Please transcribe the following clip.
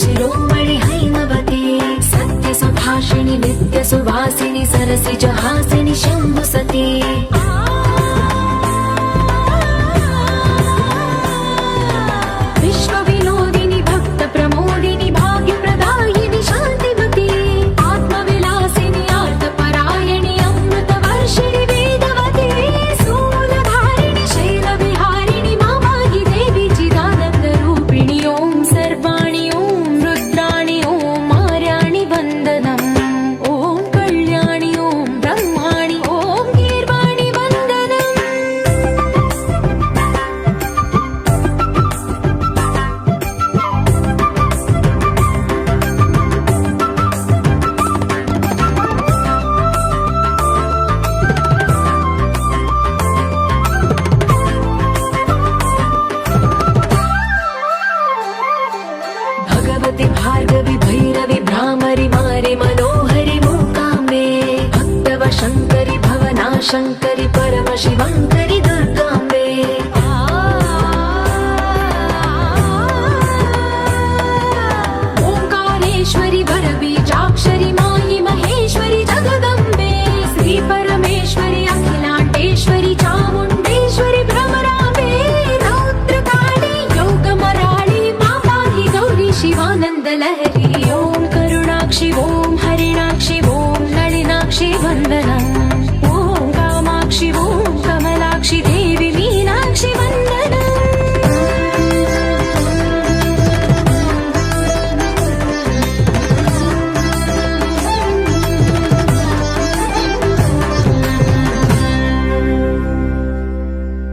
शिरोमणि हैमवती सत्यसुभाषिणि नित्यसुवासिनि सरसिजहासिनि शम्भुसती विश्वविनोदिनि भक्तप्रमोदिनि भाग्यप्रदायिनि शान्तिमती आत्मविलासिनि आर्तपरायणि अमृतवर्षिणि वेदवती स्थूलधारिणि शैलविहारिणि मामाहि देवी चिदानन्दरूपिणि ॐ सर्वाणि ॐ रुद्राणि ॐ मार्याणि वन्दनम् ॐ कल्याणि ॐ ब्रह्माणि ॐ गीर्वाणि वन्दनम् भगवति भार्गवि भैरवि भ्रामरि मारि मनोहरि मूकाम्बे भक्तव शङ्करि भवनाशङ्करि परमशिवङ्करि दुर्गाम्बे ओङ्कारेश्वरि वरबीजाक्षरि मायि महेश्वरि जगदम्बे श्रीपरमेश्वरि अखिलाण्डेश्वरि चामुण्डेश्वरि भ्रमराम्बे रौद्रकाळि योगमराळि माताहि गौरी शिवानन्दलहरी ॐ करुणाक्षि ॐ हरिणाक्षि ॐ नलिनाक्षि वन्दनम्